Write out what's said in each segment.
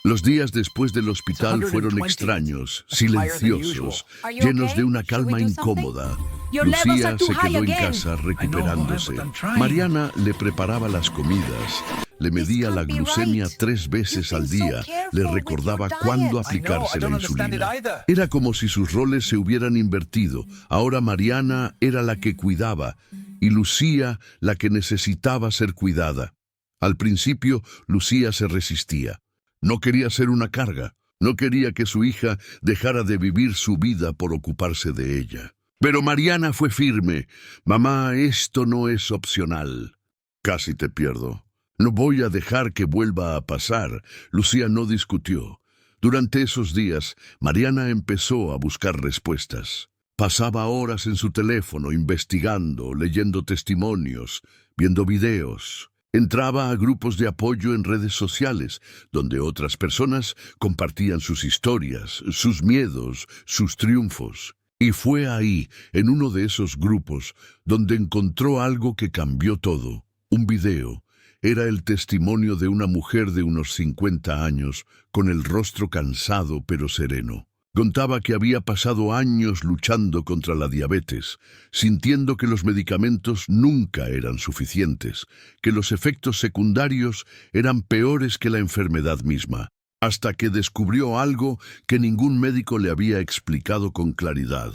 Los días después del hospital fueron extraños, silenciosos, llenos de una calma incómoda. Lucía se quedó en casa recuperándose. Mariana le preparaba las comidas, le medía la glucemia 3 veces al día, le recordaba cuándo aplicarse la insulina. Era como si sus roles se hubieran invertido. Ahora Mariana era la que cuidaba y Lucía la que necesitaba ser cuidada. Al principio, Lucía se resistía. No quería ser una carga, no quería que su hija dejara de vivir su vida por ocuparse de ella. Pero Mariana fue firme. Mamá, esto no es opcional. Casi te pierdo. No voy a dejar que vuelva a pasar. Lucía no discutió. Durante esos días, Mariana empezó a buscar respuestas. Pasaba horas en su teléfono investigando, leyendo testimonios, viendo videos. Entraba a grupos de apoyo en redes sociales, donde otras personas compartían sus historias, sus miedos, sus triunfos. Y fue ahí, en uno de esos grupos, donde encontró algo que cambió todo. Un video. Era el testimonio de una mujer de unos 50 años, con el rostro cansado pero sereno. Contaba que había pasado años luchando contra la diabetes, sintiendo que los medicamentos nunca eran suficientes, que los efectos secundarios eran peores que la enfermedad misma, hasta que descubrió algo que ningún médico le había explicado con claridad: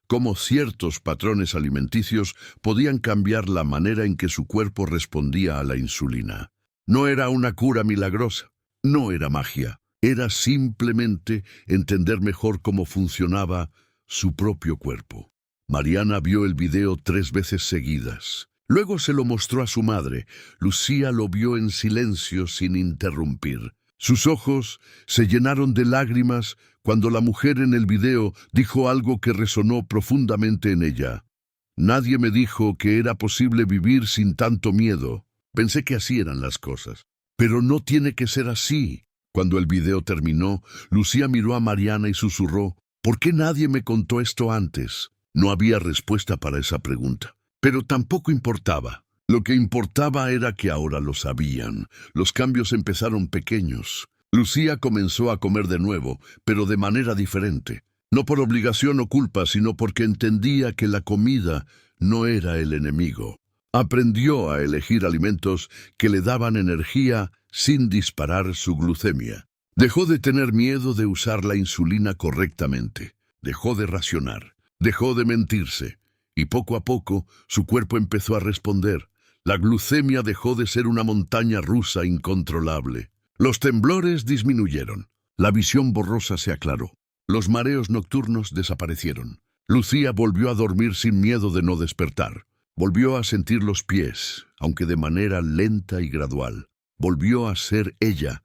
cómo ciertos patrones alimenticios podían cambiar la manera en que su cuerpo respondía a la insulina. No era una cura milagrosa, no era magia. Era simplemente entender mejor cómo funcionaba su propio cuerpo. Mariana vio el video 3 veces seguidas. Luego se lo mostró a su madre. Lucía lo vio en silencio sin interrumpir. Sus ojos se llenaron de lágrimas cuando la mujer en el video dijo algo que resonó profundamente en ella. Nadie me dijo que era posible vivir sin tanto miedo. Pensé que así eran las cosas. Pero no tiene que ser así. Cuando el video terminó, Lucía miró a Mariana y susurró: ¿por qué nadie me contó esto antes? No había respuesta para esa pregunta, pero tampoco importaba. Lo que importaba era que ahora lo sabían. Los cambios empezaron pequeños. Lucía comenzó a comer de nuevo, pero de manera diferente. No por obligación o culpa, sino porque entendía que la comida no era el enemigo. Aprendió a elegir alimentos que le daban energía sin disparar su glucemia. Dejó de tener miedo de usar la insulina correctamente. Dejó de racionar. Dejó de mentirse. Y poco a poco su cuerpo empezó a responder. La glucemia dejó de ser una montaña rusa incontrolable. Los temblores disminuyeron. La visión borrosa se aclaró. Los mareos nocturnos desaparecieron. Lucía volvió a dormir sin miedo de no despertar. Volvió a sentir los pies, aunque de manera lenta y gradual. Volvió a ser ella.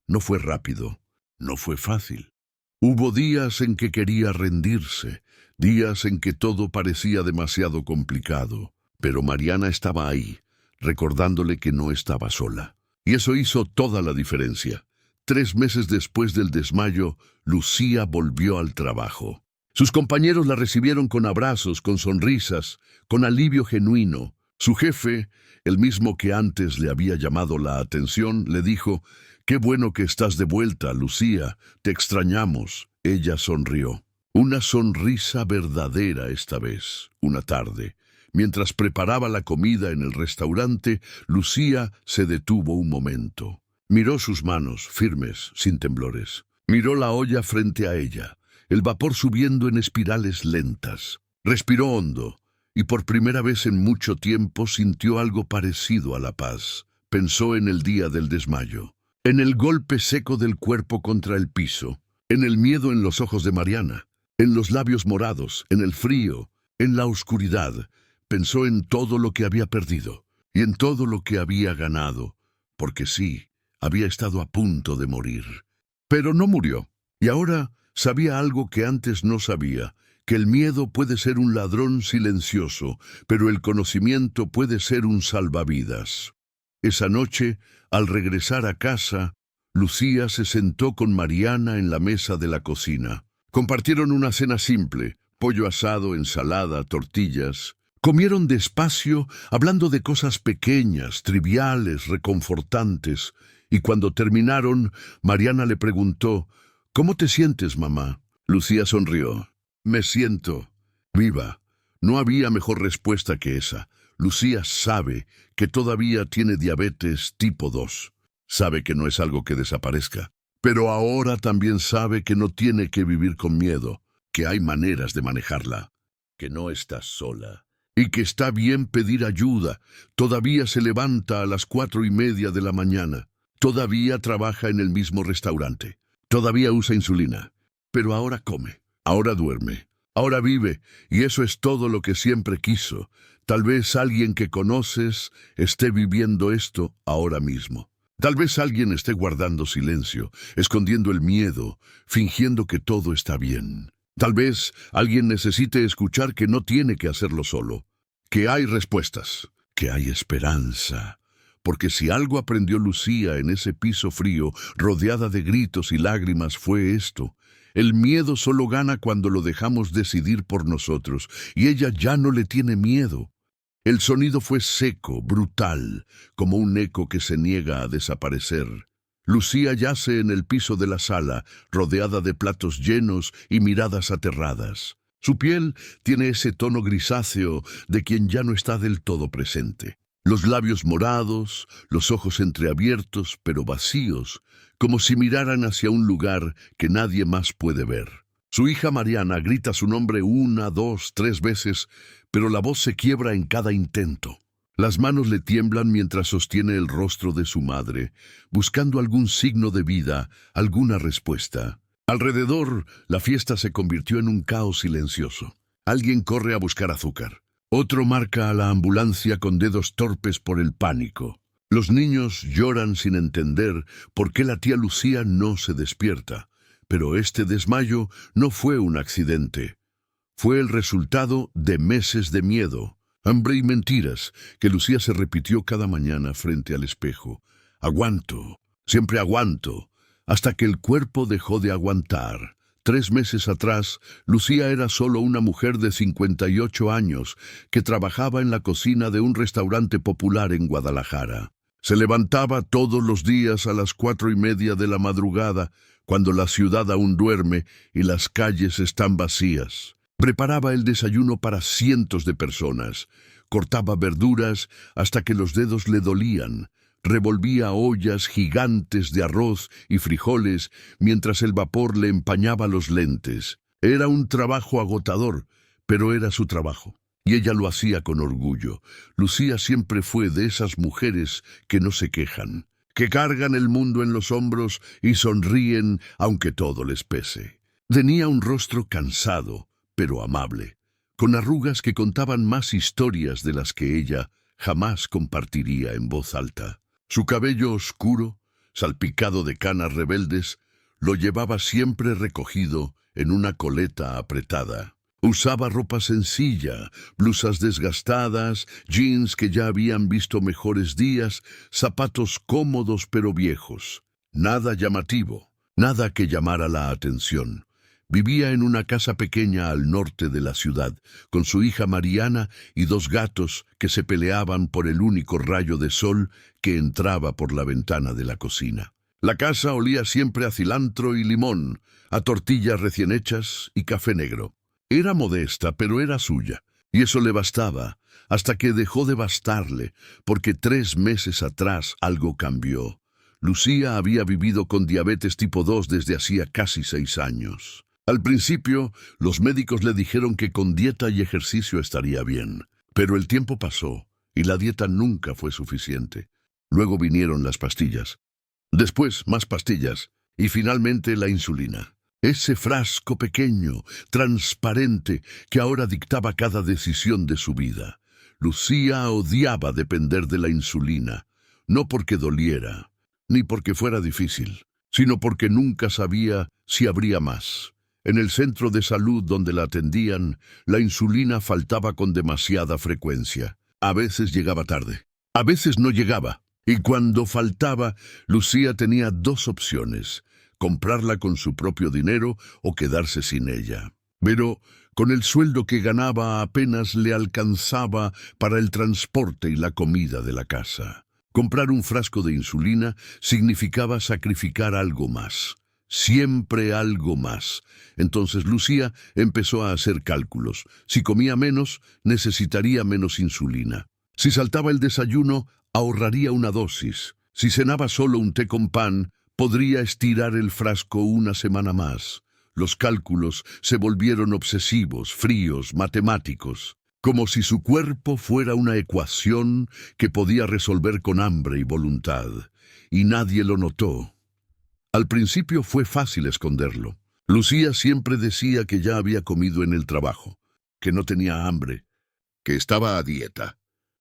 No fue rápido, no fue fácil. Hubo días en que quería rendirse, días en que todo parecía demasiado complicado. Pero Mariana estaba ahí, recordándole que no estaba sola. Y eso hizo toda la diferencia. 3 meses después del desmayo, Lucía volvió al trabajo. Sus compañeros la recibieron con abrazos, con sonrisas, con alivio genuino. Su jefe, el mismo que antes le había llamado la atención, le dijo: «Qué bueno que estás de vuelta, Lucía, te extrañamos». Ella sonrió. Una sonrisa verdadera esta vez. Una tarde, mientras preparaba la comida en el restaurante, Lucía se detuvo un momento. Miró sus manos, firmes, sin temblores. Miró la olla frente a ella, el vapor subiendo en espirales lentas. Respiró hondo. Y por primera vez en mucho tiempo sintió algo parecido a la paz. Pensó en el día del desmayo, en el golpe seco del cuerpo contra el piso, en el miedo en los ojos de Mariana, en los labios morados, en el frío, en la oscuridad. Pensó en todo lo que había perdido y en todo lo que había ganado, porque sí, había estado a punto de morir. Pero no murió, y ahora sabía algo que antes no sabía: que el miedo puede ser un ladrón silencioso, pero el conocimiento puede ser un salvavidas. Esa noche, al regresar a casa, Lucía se sentó con Mariana en la mesa de la cocina. Compartieron una cena simple: pollo asado, ensalada, tortillas. Comieron despacio, hablando de cosas pequeñas, triviales, reconfortantes, Y cuando terminaron, Mariana le preguntó, «¿Cómo te sientes, mamá?» Lucía sonrió. «Me siento viva». No había mejor respuesta que esa. Lucía sabe que todavía tiene diabetes tipo 2. Sabe que no es algo que desaparezca. Pero ahora también sabe que no tiene que vivir con miedo, que hay maneras de manejarla, que no está sola y que está bien pedir ayuda. Todavía se levanta a las 4:30 de la mañana. Todavía trabaja en el mismo restaurante. Todavía usa insulina. Pero ahora come, ahora duerme, ahora vive, y eso es todo lo que siempre quiso. Tal vez alguien que conoces esté viviendo esto ahora mismo. Tal vez alguien esté guardando silencio, escondiendo el miedo, fingiendo que todo está bien. Tal vez alguien necesite escuchar que no tiene que hacerlo solo, que hay respuestas, que hay esperanza. Porque si algo aprendió Lucía en ese piso frío, rodeada de gritos y lágrimas, fue esto: el miedo solo gana cuando lo dejamos decidir por nosotros, y ella ya no le tiene miedo. El sonido fue seco, brutal, como un eco que se niega a desaparecer. Lucía yace en el piso de la sala, rodeada de platos llenos y miradas aterradas. Su piel tiene ese tono grisáceo de quien ya no está del todo presente. Los labios morados, los ojos entreabiertos pero vacíos, como si miraran hacia un lugar que nadie más puede ver. Su hija Mariana grita su nombre 1, 2, 3 veces, pero la voz se quiebra en cada intento. Las manos le tiemblan mientras sostiene el rostro de su madre, buscando algún signo de vida, alguna respuesta. Alrededor, la fiesta se convirtió en un caos silencioso. Alguien corre a buscar azúcar. Otro marca a la ambulancia con dedos torpes por el pánico. Los niños lloran sin entender por qué la tía Lucía no se despierta. Pero este desmayo no fue un accidente. Fue el resultado de meses de miedo, hambre y mentiras que Lucía se repitió cada mañana frente al espejo. Aguanto, siempre aguanto, hasta que el cuerpo dejó de aguantar. 3 meses atrás, Lucía era solo una mujer de 58 años que trabajaba en la cocina de un restaurante popular en Guadalajara. Se levantaba todos los días a las 4:30 de la madrugada, cuando la ciudad aún duerme y las calles están vacías. Preparaba el desayuno para cientos de personas. Cortaba verduras hasta que los dedos le dolían. Revolvía ollas gigantes de arroz y frijoles mientras el vapor le empañaba los lentes. Era un trabajo agotador, pero era su trabajo. Y ella lo hacía con orgullo. Lucía siempre fue de esas mujeres que no se quejan, que cargan el mundo en los hombros y sonríen aunque todo les pese. Tenía un rostro cansado, pero amable, con arrugas que contaban más historias de las que ella jamás compartiría en voz alta. Su cabello oscuro, salpicado de canas rebeldes, lo llevaba siempre recogido en una coleta apretada. Usaba ropa sencilla, blusas desgastadas, jeans que ya habían visto mejores días, zapatos cómodos pero viejos. Nada llamativo, nada que llamara la atención. Vivía en una casa pequeña al norte de la ciudad, con su hija Mariana y 2 gatos que se peleaban por el único rayo de sol que entraba por la ventana de la cocina. La casa olía siempre a cilantro y limón, a tortillas recién hechas y café negro. Era modesta, pero era suya, y eso le bastaba, hasta que dejó de bastarle, porque 3 meses atrás algo cambió. Lucía había vivido con diabetes tipo 2 desde hacía casi 6 años. Al principio, los médicos le dijeron que con dieta y ejercicio estaría bien, pero el tiempo pasó, y la dieta nunca fue suficiente. Luego vinieron las pastillas. Después, más pastillas, y finalmente la insulina. Ese frasco pequeño, transparente, que ahora dictaba cada decisión de su vida. Lucía odiaba depender de la insulina, no porque doliera, ni porque fuera difícil, sino porque nunca sabía si habría más. En el centro de salud donde la atendían, la insulina faltaba con demasiada frecuencia. A veces llegaba tarde, a veces no llegaba, y cuando faltaba, Lucía tenía 2 opciones: comprarla con su propio dinero o quedarse sin ella. Pero con el sueldo que ganaba apenas le alcanzaba para el transporte y la comida de la casa. Comprar un frasco de insulina significaba sacrificar algo más. Siempre algo más. Entonces Lucía empezó a hacer cálculos. Si comía menos, necesitaría menos insulina. Si saltaba el desayuno, ahorraría una dosis. Si cenaba solo un té con pan, podría estirar el frasco una semana más. Los cálculos se volvieron obsesivos, fríos, matemáticos, como si su cuerpo fuera una ecuación que podía resolver con hambre y voluntad. Y nadie lo notó. Al principio fue fácil esconderlo. Lucía siempre decía que ya había comido en el trabajo, que no tenía hambre, que estaba a dieta.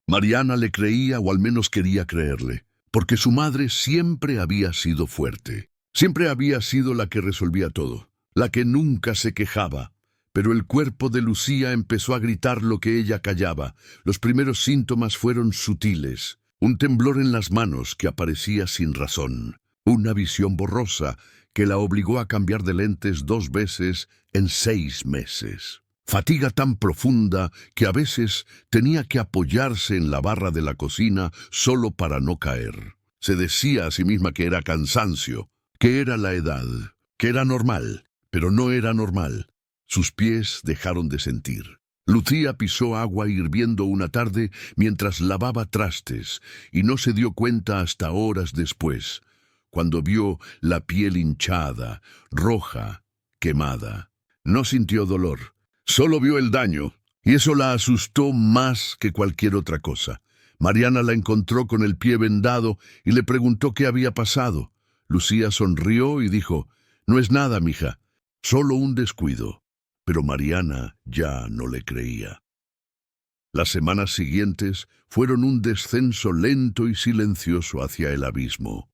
Mariana le creía, o al menos quería creerle, porque su madre siempre había sido fuerte. Siempre había sido la que resolvía todo, la que nunca se quejaba. Pero el cuerpo de Lucía empezó a gritar lo que ella callaba. Los primeros síntomas fueron sutiles. Un temblor en las manos que aparecía sin razón. Una visión borrosa que la obligó a cambiar de lentes 2 veces en 6 meses. Fatiga tan profunda que a veces tenía que apoyarse en la barra de la cocina solo para no caer. Se decía a sí misma que era cansancio, que era la edad, que era normal, pero no era normal. Sus pies dejaron de sentir. Lucía pisó agua hirviendo una tarde mientras lavaba trastes y no se dio cuenta hasta horas después, cuando vio la piel hinchada, roja, quemada. No sintió dolor, solo vio el daño, y eso la asustó más que cualquier otra cosa. Mariana la encontró con el pie vendado y le preguntó qué había pasado. Lucía sonrió y dijo: «No es nada, mija, solo un descuido». Pero Mariana ya no le creía. Las semanas siguientes fueron un descenso lento y silencioso hacia el abismo.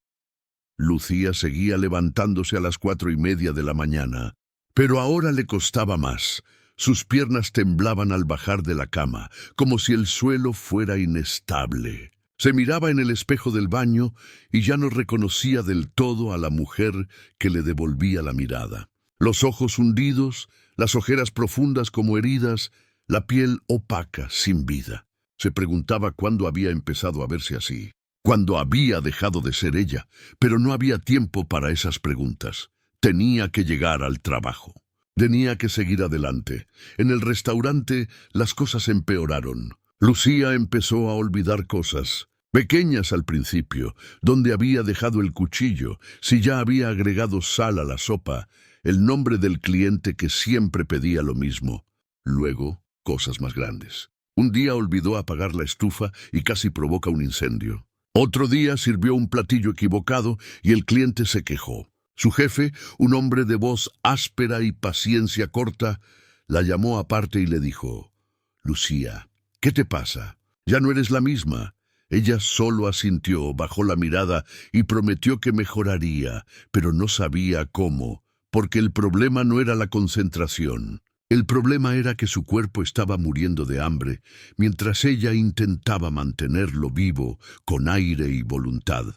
Lucía seguía levantándose a las 4:30 de la mañana, pero ahora le costaba más. Sus piernas temblaban al bajar de la cama, como si el suelo fuera inestable. Se miraba en el espejo del baño y ya no reconocía del todo a la mujer que le devolvía la mirada. Los ojos hundidos, las ojeras profundas como heridas, la piel opaca, sin vida. Se preguntaba cuándo había empezado a verse así, cuándo había dejado de ser ella, pero no había tiempo para esas preguntas. Tenía que llegar al trabajo. Tenía que seguir adelante. En el restaurante las cosas empeoraron. Lucía empezó a olvidar cosas, pequeñas al principio, dónde había dejado el cuchillo, si ya había agregado sal a la sopa, el nombre del cliente que siempre pedía lo mismo. Luego, cosas más grandes. Un día olvidó apagar la estufa y casi provoca un incendio. Otro día sirvió un platillo equivocado y el cliente se quejó. Su jefe, un hombre de voz áspera y paciencia corta, la llamó aparte y le dijo: «Lucía, ¿qué te pasa? Ya no eres la misma». Ella solo asintió, bajó la mirada y prometió que mejoraría, pero no sabía cómo, porque el problema no era la concentración. El problema era que su cuerpo estaba muriendo de hambre, mientras ella intentaba mantenerlo vivo con aire y voluntad.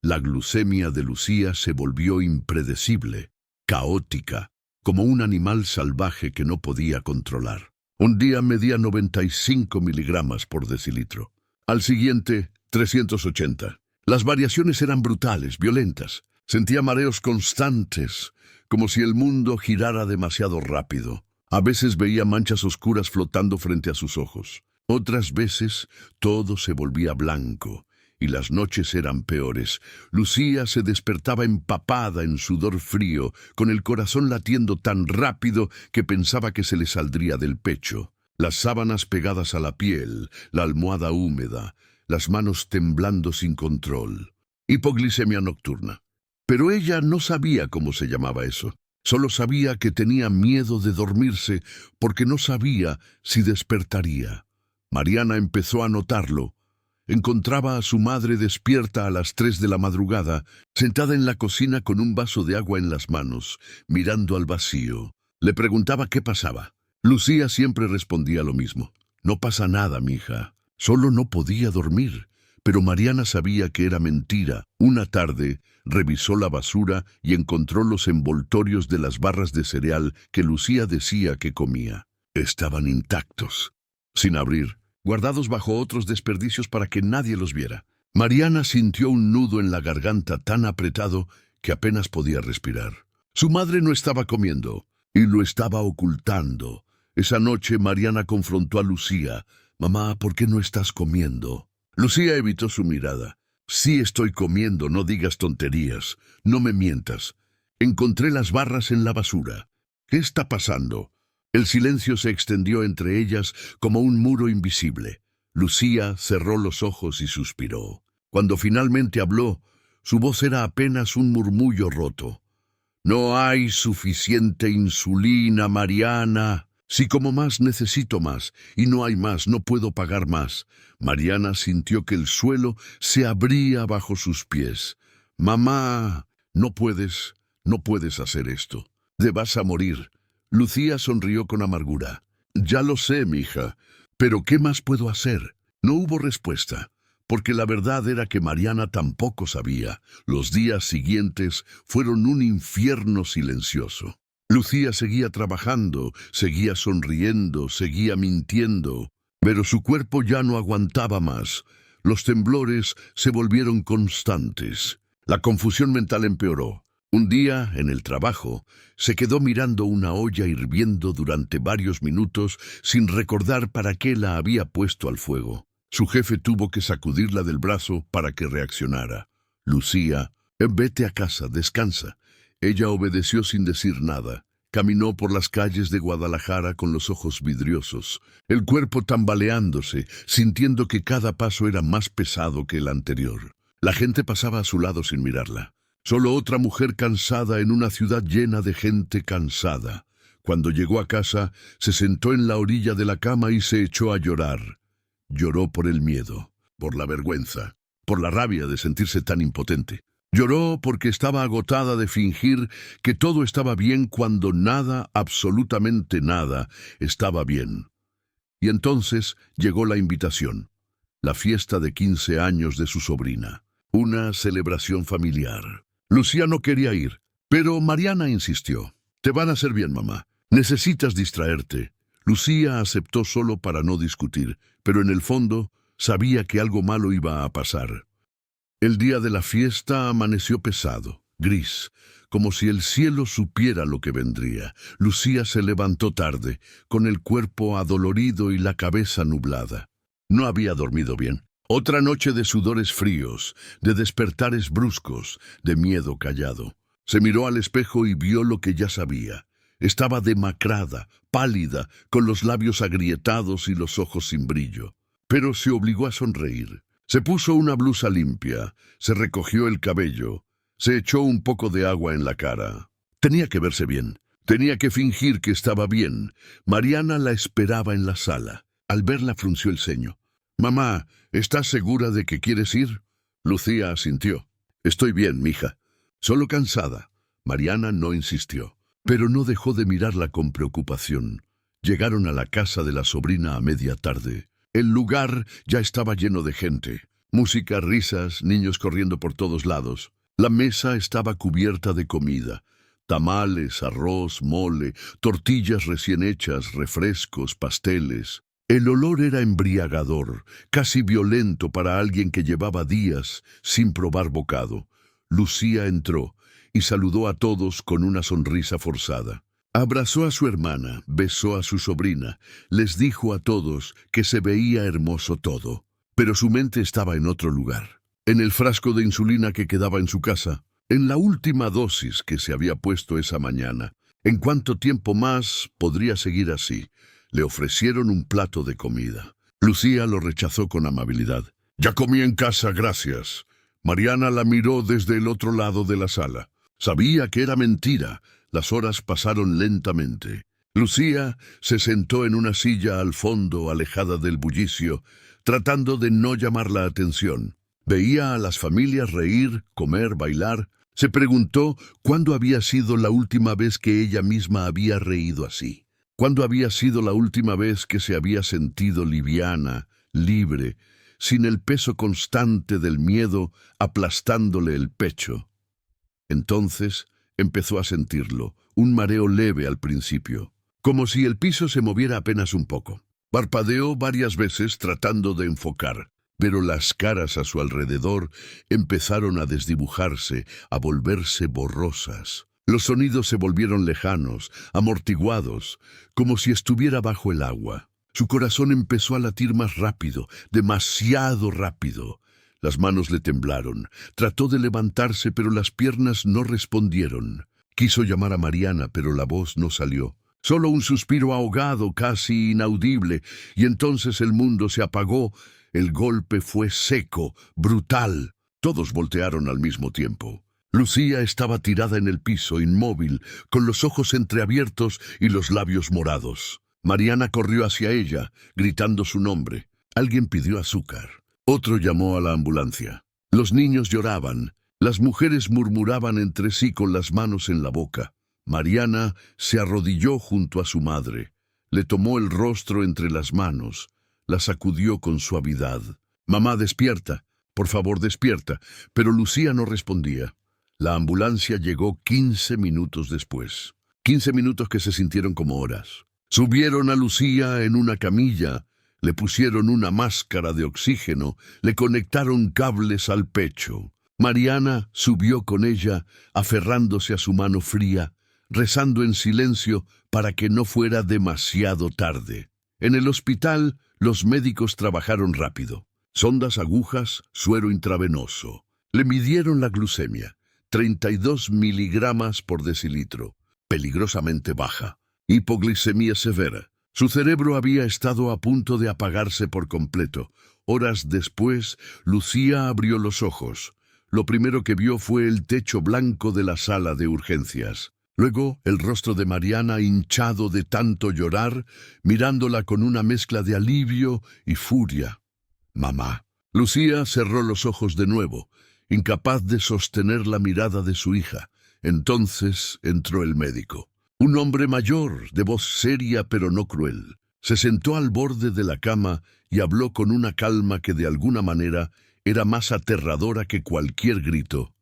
La glucemia de Lucía se volvió impredecible, caótica, como un animal salvaje que no podía controlar. Un día medía 95 miligramos por decilitro. Al siguiente, 380. Las variaciones eran brutales, violentas. Sentía mareos constantes, como si el mundo girara demasiado rápido. A veces veía manchas oscuras flotando frente a sus ojos. Otras veces todo se volvía blanco y las noches eran peores. Lucía se despertaba empapada en sudor frío, con el corazón latiendo tan rápido que pensaba que se le saldría del pecho. Las sábanas pegadas a la piel, la almohada húmeda, las manos temblando sin control. Hipoglicemia nocturna. Pero ella no sabía cómo se llamaba eso. Solo sabía que tenía miedo de dormirse porque no sabía si despertaría. Mariana empezó a notarlo. Encontraba a su madre despierta a las 3 de la madrugada, sentada en la cocina con un vaso de agua en las manos, mirando al vacío. Le preguntaba qué pasaba. Lucía siempre respondía lo mismo: «No pasa nada, mija. Solo no podía dormir». Pero Mariana sabía que era mentira. Una tarde revisó la basura y encontró los envoltorios de las barras de cereal que Lucía decía que comía. Estaban intactos, sin abrir, guardados bajo otros desperdicios para que nadie los viera. Mariana sintió un nudo en la garganta tan apretado que apenas podía respirar. Su madre no estaba comiendo y lo estaba ocultando. Esa noche Mariana confrontó a Lucía. «Mamá, ¿por qué no estás comiendo?» Lucía evitó su mirada. «Sí estoy comiendo, no digas tonterías. No me mientas. Encontré las barras en la basura. ¿Qué está pasando?» El silencio se extendió entre ellas como un muro invisible. Lucía cerró los ojos y suspiró. Cuando finalmente habló, su voz era apenas un murmullo roto. «No hay suficiente insulina, Mariana. Si como más, necesito más, y no hay más, no puedo pagar más». Mariana sintió que el suelo se abría bajo sus pies. «Mamá, no puedes hacer esto. Te vas a morir». Lucía sonrió con amargura. «Ya lo sé, mija, pero ¿qué más puedo hacer?» No hubo respuesta, porque la verdad era que Mariana tampoco sabía. Los días siguientes fueron un infierno silencioso. Lucía seguía trabajando, seguía sonriendo, seguía mintiendo, pero su cuerpo ya no aguantaba más. Los temblores se volvieron constantes. La confusión mental empeoró. Un día, en el trabajo, se quedó mirando una olla hirviendo durante varios minutos sin recordar para qué la había puesto al fuego. Su jefe tuvo que sacudirla del brazo para que reaccionara. «Lucía, vete a casa, descansa». Ella obedeció sin decir nada. Caminó por las calles de Guadalajara con los ojos vidriosos, el cuerpo tambaleándose, sintiendo que cada paso era más pesado que el anterior. La gente pasaba a su lado sin mirarla. Solo otra mujer cansada en una ciudad llena de gente cansada. Cuando llegó a casa, se sentó en la orilla de la cama y se echó a llorar. Lloró por el miedo, por la vergüenza, por la rabia de sentirse tan impotente. Lloró porque estaba agotada de fingir que todo estaba bien cuando nada, absolutamente nada, estaba bien. Y entonces llegó la invitación, la fiesta de 15 años de su sobrina, una celebración familiar. Lucía no quería ir, pero Mariana insistió. «Te van a hacer bien, mamá. Necesitas distraerte». Lucía aceptó solo para no discutir, pero en el fondo sabía que algo malo iba a pasar. El día de la fiesta amaneció pesado, gris, como si el cielo supiera lo que vendría. Lucía se levantó tarde, con el cuerpo adolorido y la cabeza nublada. No había dormido bien. Otra noche de sudores fríos, de despertares bruscos, de miedo callado. Se miró al espejo y vio lo que ya sabía. Estaba demacrada, pálida, con los labios agrietados y los ojos sin brillo. Pero se obligó a sonreír. Se puso una blusa limpia, se recogió el cabello, se echó un poco de agua en la cara. Tenía que verse bien, tenía que fingir que estaba bien. Mariana la esperaba en la sala. Al verla frunció el ceño. «Mamá, ¿estás segura de que quieres ir?» Lucía asintió. «Estoy bien, mija. Solo cansada». Mariana no insistió, pero no dejó de mirarla con preocupación. Llegaron a la casa de la sobrina a media tarde. El lugar ya estaba lleno de gente. Música, risas, niños corriendo por todos lados. La mesa estaba cubierta de comida. Tamales, arroz, mole, tortillas recién hechas, refrescos, pasteles. El olor era embriagador, casi violento para alguien que llevaba días sin probar bocado. Lucía entró y saludó a todos con una sonrisa forzada. Abrazó a su hermana, besó a su sobrina, les dijo a todos que se veía hermoso todo. Pero su mente estaba en otro lugar, en el frasco de insulina que quedaba en su casa, en la última dosis que se había puesto esa mañana. ¿En cuánto tiempo más podría seguir así? Le ofrecieron un plato de comida. Lucía lo rechazó con amabilidad. «Ya comí en casa, gracias». Mariana la miró desde el otro lado de la sala. Sabía que era mentira. Las horas pasaron lentamente. Lucía se sentó en una silla al fondo, alejada del bullicio, tratando de no llamar la atención. Veía a las familias reír, comer, bailar. Se preguntó cuándo había sido la última vez que ella misma había reído así. ¿Cuándo había sido la última vez que se había sentido liviana, libre, sin el peso constante del miedo aplastándole el pecho? Entonces empezó a sentirlo, un mareo leve al principio, como si el piso se moviera apenas un poco. Parpadeó varias veces tratando de enfocar. pero las caras a su alrededor empezaron a desdibujarse, a volverse borrosas. Los sonidos se volvieron lejanos, amortiguados, como si estuviera bajo el agua. Su corazón empezó a latir más rápido, demasiado rápido. Las manos le temblaron. Trató de levantarse, pero las piernas no respondieron. Quiso llamar a Mariana, pero la voz no salió. Solo un suspiro ahogado, casi inaudible, y entonces el mundo se apagó. El golpe fue seco, brutal. Todos voltearon al mismo tiempo. Lucía estaba tirada en el piso, inmóvil, con los ojos entreabiertos y los labios morados. Mariana corrió hacia ella, gritando su nombre. Alguien pidió azúcar. Otro llamó a la ambulancia. Los niños lloraban. Las mujeres murmuraban entre sí con las manos en la boca. Mariana se arrodilló junto a su madre. Le tomó el rostro entre las manos. La sacudió con suavidad. «Mamá, despierta. Por favor, despierta». Pero Lucía no respondía. La ambulancia llegó 15 minutos después. 15 minutos que se sintieron como horas. Subieron a Lucía en una camilla, le pusieron una máscara de oxígeno, le conectaron cables al pecho. Mariana subió con ella, aferrándose a su mano fría, rezando en silencio para que no fuera demasiado tarde. En el hospital, los médicos trabajaron rápido. Sondas, agujas, suero intravenoso. Le midieron la glucemia. 32 miligramos por decilitro, peligrosamente baja. Hipoglicemia severa. Su cerebro había estado a punto de apagarse por completo. Horas después, Lucía abrió los ojos. Lo primero que vio fue el techo blanco de la sala de urgencias. Luego, el rostro de Mariana hinchado de tanto llorar, mirándola con una mezcla de alivio y furia. «Mamá». Lucía cerró los ojos de nuevo, incapaz de sostener la mirada de su hija. Entonces entró el médico. Un hombre mayor, de voz seria pero no cruel. Se sentó al borde de la cama y habló con una calma que de alguna manera era más aterradora que cualquier grito.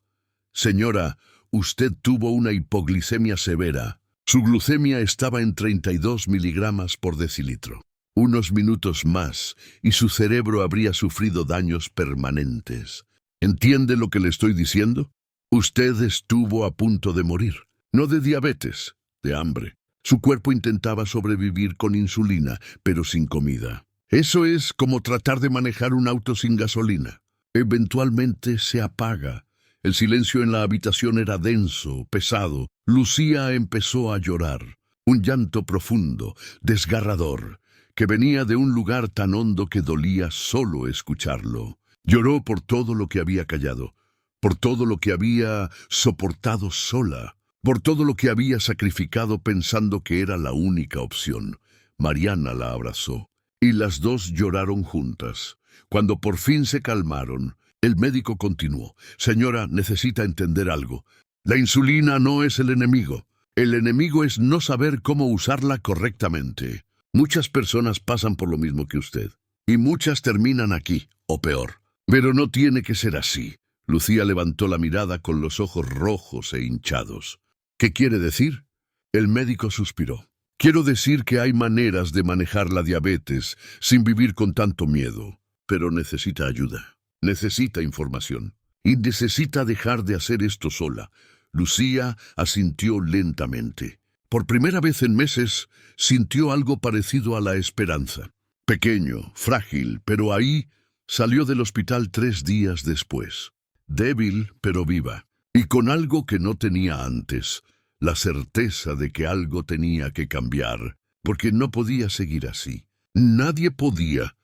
«Señora, usted tuvo una hipoglicemia severa. Su glucemia estaba en 32 miligramos por decilitro. Unos minutos más y su cerebro habría sufrido daños permanentes. ¿Entiende lo que le estoy diciendo? Usted estuvo a punto de morir. No de diabetes, de hambre. Su cuerpo intentaba sobrevivir con insulina, pero sin comida. Eso es como tratar de manejar un auto sin gasolina. Eventualmente se apaga. El silencio en la habitación era denso, pesado. Lucía empezó a llorar. Un llanto profundo, desgarrador, que venía de un lugar tan hondo que dolía solo escucharlo. Lloró por todo lo que había callado, por todo lo que había soportado sola, por todo lo que había sacrificado pensando que era la única opción. Mariana la abrazó, y las dos lloraron juntas. Cuando por fin se calmaron, el médico continuó. «Señora, necesita entender algo. La insulina no es el enemigo. El enemigo es no saber cómo usarla correctamente. Muchas personas pasan por lo mismo que usted, y muchas terminan aquí, o peor. Pero no tiene que ser así». Lucía levantó la mirada con los ojos rojos e hinchados. «¿Qué quiere decir?». El médico suspiró. «Quiero decir que hay maneras de manejar la diabetes sin vivir con tanto miedo. Pero necesita ayuda, necesita información, y necesita dejar de hacer esto sola». Lucía asintió lentamente. Por primera vez en meses, sintió algo parecido a la esperanza. Pequeño, frágil, pero ahí salió del hospital 3 días después. Débil, pero viva, y con algo que no tenía antes, la certeza de que algo tenía que cambiar, porque no podía seguir así. Nadie podía,